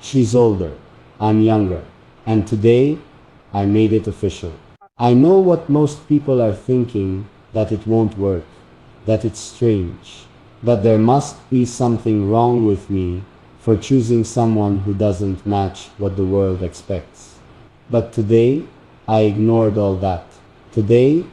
She's older, I'm younger, and today I made it official. I know what most people are thinking, that it won't work, that it's strange, that there must be something wrong with me for choosing someone who doesn't match what the world expects. But today, I ignored all that. Today,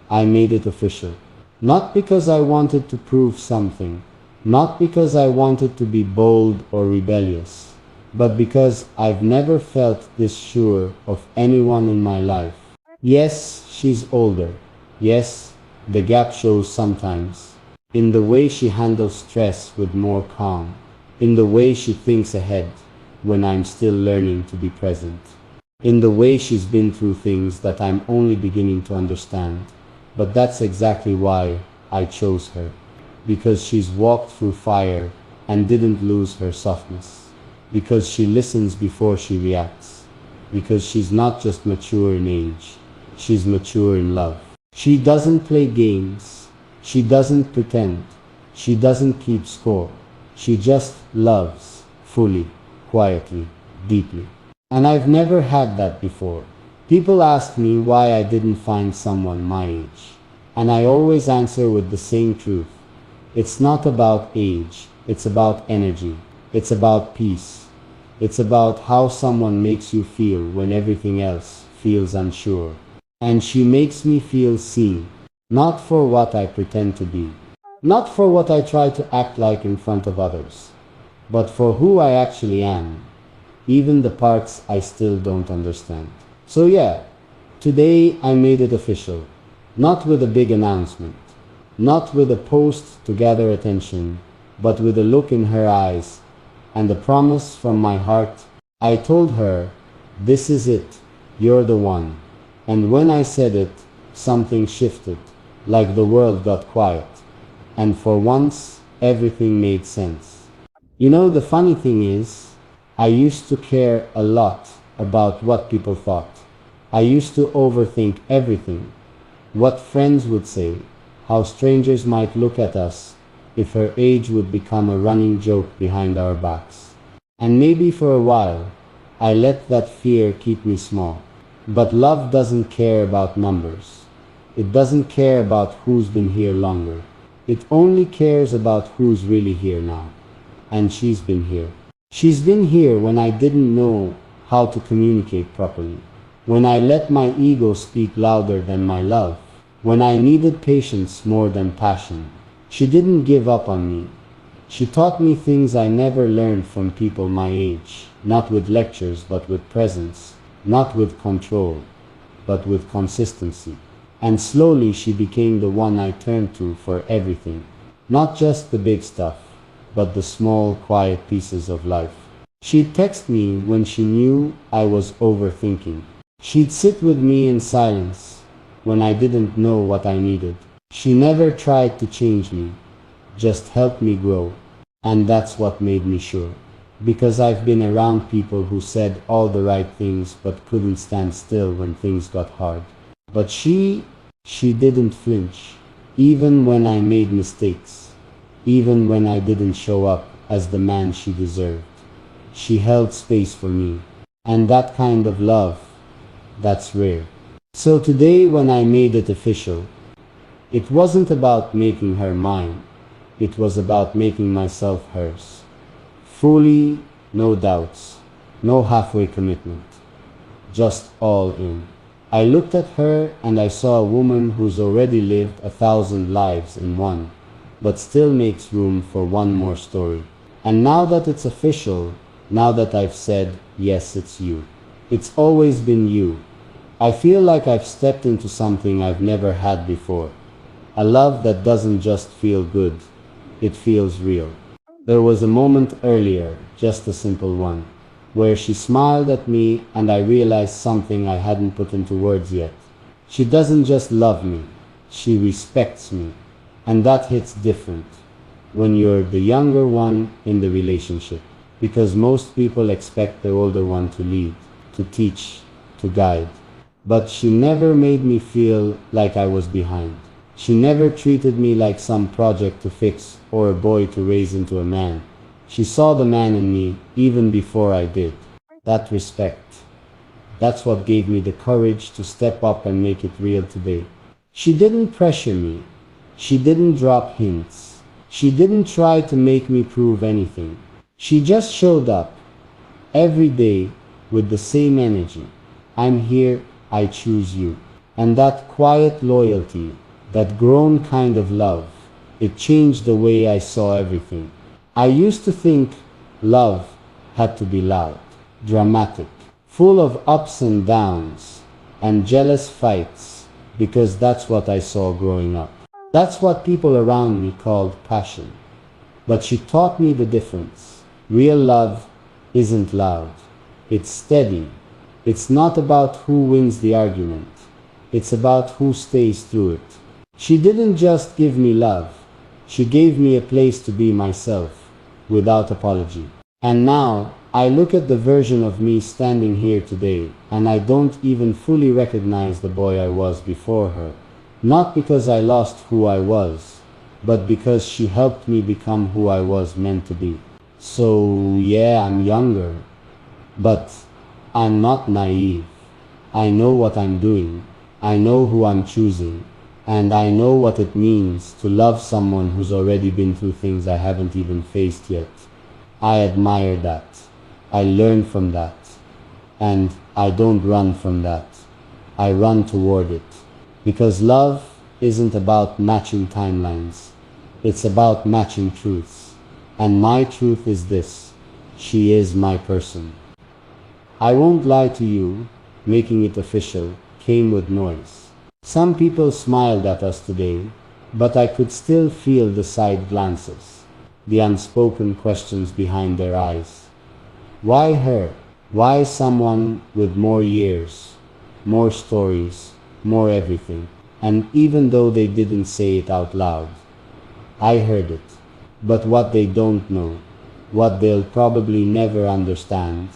I made it official. Not because I wanted to prove something, not because I wanted to be bold or rebellious, but because I've never felt this sure of anyone in my life. Yes, she's older. Yes, the gap shows sometimes. In the way she handles stress with more calm. In the way she thinks ahead when I'm still learning to be present. In the way she's been through things that I'm only beginning to understand. But that's exactly why I chose her. Because she's walked through fire and didn't lose her softness. Because she listens before she reacts. Because she's not just mature in age, she's mature in love. She doesn't play games. She doesn't pretend. She doesn't keep score. She just loves, fully, quietly, deeply. And I've never had that before. People ask me why I didn't find someone my age. And I always answer with the same truth. It's not about age. It's about energy. It's about peace. It's about how someone makes you feel when everything else feels unsure. And she makes me feel seen. Not for what I pretend to be. Not for what I try to act like in front of others. But for who I actually am. Even the parts I still don't understand. So yeah, today I made it official. Not with a big announcement. Not with a post to gather attention. But with a look in her eyes. And a promise from my heart. I told her, this is it. You're the one. And when I said it, something shifted. Like the world got quiet. And for once, everything made sense. You know, the funny thing is, I used to care a lot about what people thought. I used to overthink everything. What friends would say, how strangers might look at us, if her age would become a running joke behind our backs. And maybe for a while, I let that fear keep me small. But love doesn't care about numbers. It doesn't care about who's been here longer. It only cares about who's really here now. And she's been here. She's been here when I didn't know how to communicate properly. When I let my ego speak louder than my love. When I needed patience more than passion. She didn't give up on me. She taught me things I never learned from people my age. Not with lectures, but with presence. Not with control, but with consistency. And slowly she became the one I turned to for everything. Not just the big stuff, but the small, quiet pieces of life. She'd text me when she knew I was overthinking. She'd sit with me in silence when I didn't know what I needed. She never tried to change me, just helped me grow. And that's what made me sure. Because I've been around people who said all the right things but couldn't stand still when things got hard. But she didn't flinch, even when I made mistakes, even when I didn't show up as the man she deserved. She held space for me, and that kind of love, that's rare. So today when I made it official, it wasn't about making her mine, it was about making myself hers. Fully, no doubts, no halfway commitment, just all in. I looked at her and I saw a woman who's already lived 1,000 lives in one, but still makes room for one more story. And now that it's official, now that I've said, yes, it's you. It's always been you. I feel like I've stepped into something I've never had before. A love that doesn't just feel good, it feels real. There was a moment earlier, just a simple one, where she smiled at me and I realized something I hadn't put into words yet. She doesn't just love me, she respects me. And that hits different when you're the younger one in the relationship. Because most people expect the older one to lead, to teach, to guide. But she never made me feel like I was behind. She never treated me like some project to fix or a boy to raise into a man. She saw the man in me even before I did. That respect. That's what gave me the courage to step up and make it real today. She didn't pressure me. She didn't drop hints. She didn't try to make me prove anything. She just showed up every day with the same energy. I'm here, I choose you. And that quiet loyalty, that grown kind of love, it changed the way I saw everything. I used to think love had to be loud, dramatic, full of ups and downs, and jealous fights, because that's what I saw growing up. That's what people around me called passion. But she taught me the difference. Real love isn't loud. It's steady. It's not about who wins the argument. It's about who stays through it. She didn't just give me love. She gave me a place to be myself, without apology. And now, I look at the version of me standing here today, and I don't even fully recognize the boy I was before her. Not because I lost who I was, but because she helped me become who I was meant to be. So yeah, I'm younger, but I'm not naive. I know what I'm doing. I know who I'm choosing. And I know what it means to love someone who's already been through things I haven't even faced yet. I admire that. I learn from that. And I don't run from that. I run toward it. Because love isn't about matching timelines. It's about matching truths. And my truth is this: she is my person. I won't lie to you, making it official came with noise. Some people smiled at us today, but I could still feel the side glances, the unspoken questions behind their eyes. Why her? Why someone with more years, more stories, more everything? And even though they didn't say it out loud, I heard it. But what they don't know, what they'll probably never understand,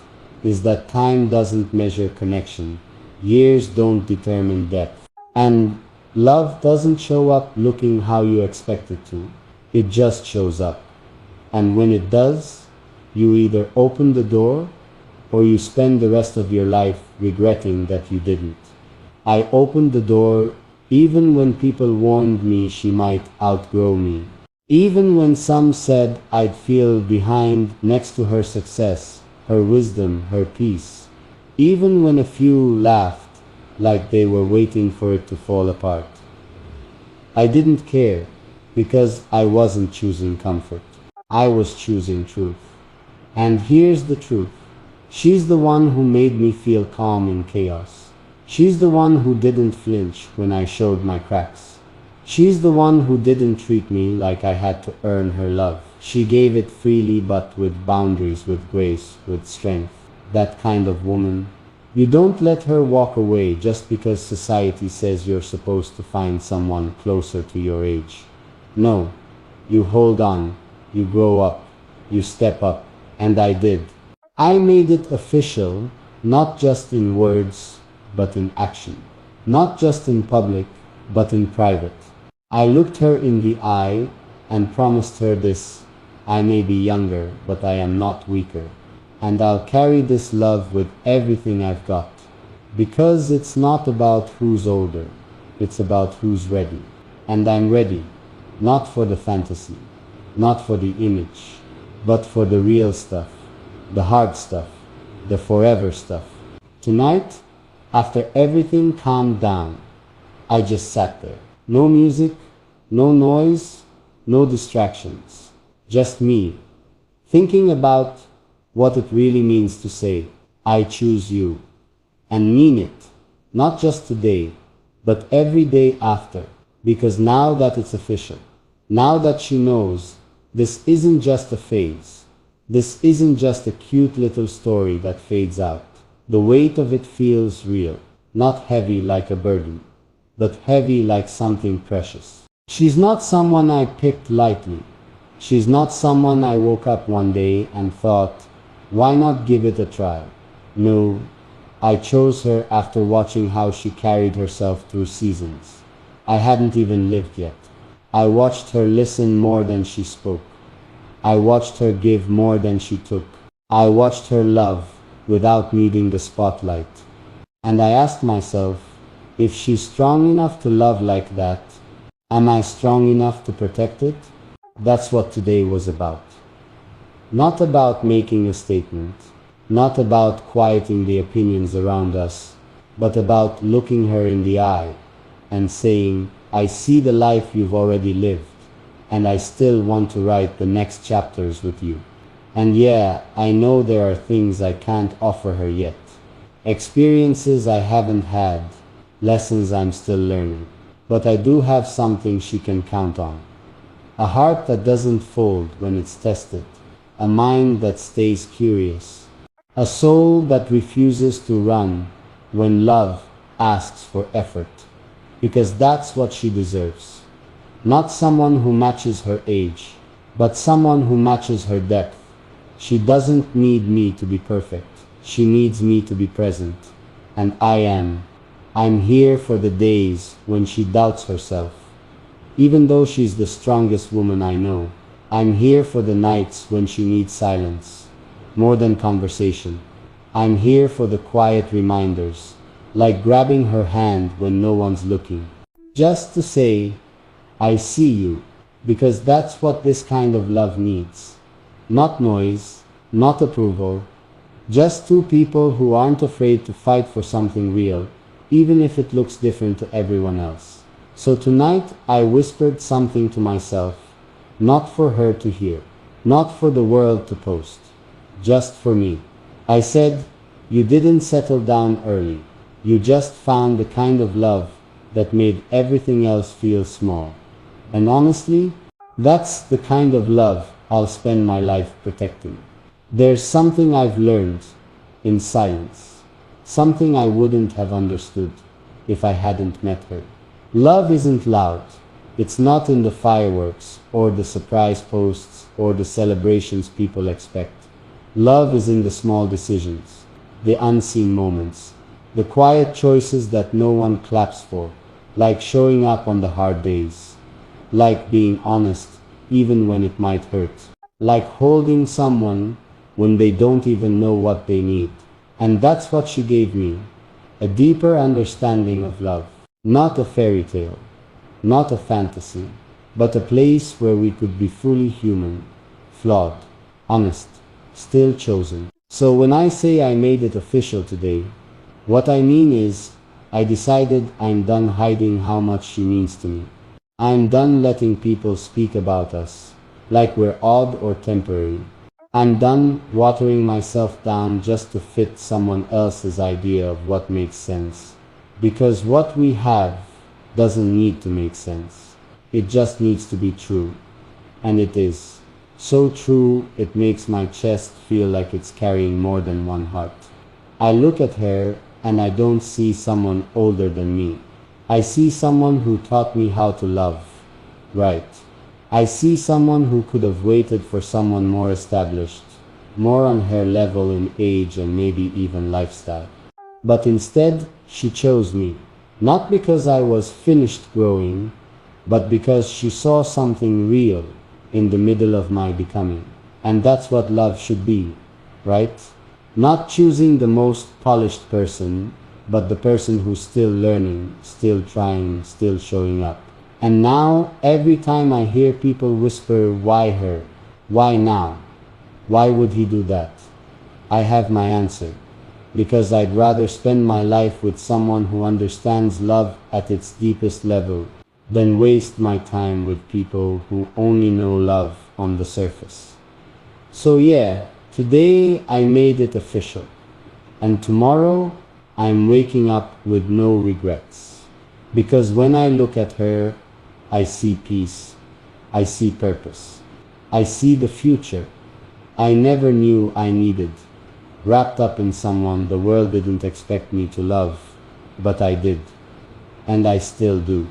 is that time doesn't measure connection. Years don't determine depth. And love doesn't show up looking how you expect it to. It just shows up. And when it does, you either open the door or you spend the rest of your life regretting that you didn't. I opened the door even when people warned me she might outgrow me. Even when some said I'd feel behind next to her success, her wisdom, her peace. Even when a few laughed like they were waiting for it to fall apart. I didn't care because I wasn't choosing comfort. I was choosing truth. And here's the truth. She's the one who made me feel calm in chaos. She's the one who didn't flinch when I showed my cracks. She's the one who didn't treat me like I had to earn her love. She gave it freely, but with boundaries, with grace, with strength. That kind of woman. You don't let her walk away just because society says you're supposed to find someone closer to your age. No, you hold on, you grow up, you step up, and I did. I made it official, not just in words, but in action. Not just in public, but in private. I looked her in the eye and promised her this: I may be younger, but I am not weaker. And I'll carry this love with everything I've got. Because it's not about who's older, it's about who's ready. And I'm ready, not for the fantasy, not for the image, but for the real stuff, the hard stuff, the forever stuff. Tonight, after everything calmed down, I just sat there. No music, no noise, no distractions. Just me, thinking about what it really means to say, I choose you. And mean it, not just today, but every day after. Because now that it's official, now that she knows, this isn't just a phase. This isn't just a cute little story that fades out. The weight of it feels real, not heavy like a burden, but heavy like something precious. She's not someone I picked lightly. She's not someone I woke up one day and thought, why not give it a try? No, I chose her after watching how she carried herself through seasons I hadn't even lived yet. I watched her listen more than she spoke. I watched her give more than she took. I watched her love without needing the spotlight. And I asked myself, if she's strong enough to love like that, am I strong enough to protect it? That's what today was about. Not about making a statement, not about quieting the opinions around us, but about looking her in the eye and saying, I see the life you've already lived, and I still want to write the next chapters with you. And yeah, I know there are things I can't offer her yet. Experiences I haven't had, lessons I'm still learning. But I do have something she can count on. A heart that doesn't fold when it's tested. A mind that stays curious. A soul that refuses to run when love asks for effort. Because that's what she deserves. Not someone who matches her age, but someone who matches her depth. She doesn't need me to be perfect. She needs me to be present. And I am. I'm here for the days when she doubts herself. Even though she's the strongest woman I know, I'm here for the nights when she needs silence, more than conversation. I'm here for the quiet reminders, like grabbing her hand when no one's looking. Just to say, I see you, because that's what this kind of love needs. Not noise, not approval, just two people who aren't afraid to fight for something real, even if it looks different to everyone else. So tonight I whispered something to myself, not for her to hear, not for the world to post, just for me. I said, you didn't settle down early. You just found the kind of love that made everything else feel small. And honestly, that's the kind of love I'll spend my life protecting. There's something I've learned in silence, something I wouldn't have understood if I hadn't met her. Love isn't loud. It's not in the fireworks or the surprise posts or the celebrations people expect. Love is in the small decisions, the unseen moments, the quiet choices that no one claps for, like showing up on the hard days, like being honest even when it might hurt, like holding someone when they don't even know what they need. And that's what she gave me, a deeper understanding of love. Not a fairy tale, not a fantasy, but a place where we could be fully human, flawed, honest, still chosen. So when I say I made it official today, what I mean is, I decided I'm done hiding how much she means to me. I'm done letting people speak about us, like we're odd or temporary. I'm done watering myself down just to fit someone else's idea of what makes sense. Because what we have doesn't need to make sense. It just needs to be true. And it is. So true, it makes my chest feel like it's carrying more than one heart. I look at her and I don't see someone older than me. I see someone who taught me how to love. Right. I see someone who could have waited for someone more established, more on her level in age and maybe even lifestyle. But instead, she chose me. Not because I was finished growing, but because she saw something real in the middle of my becoming. And that's what love should be, right? Not choosing the most polished person, but the person who's still learning, still trying, still showing up. And now, every time I hear people whisper, why her? Why now? Why would he do that? I have my answer. Because I'd rather spend my life with someone who understands love at its deepest level than waste my time with people who only know love on the surface. So yeah, today I made it official. And tomorrow I'm waking up with no regrets. Because when I look at her, I see peace. I see purpose. I see the future I never knew I needed. Wrapped up in someone the world didn't expect me to love, but I did. And I still do.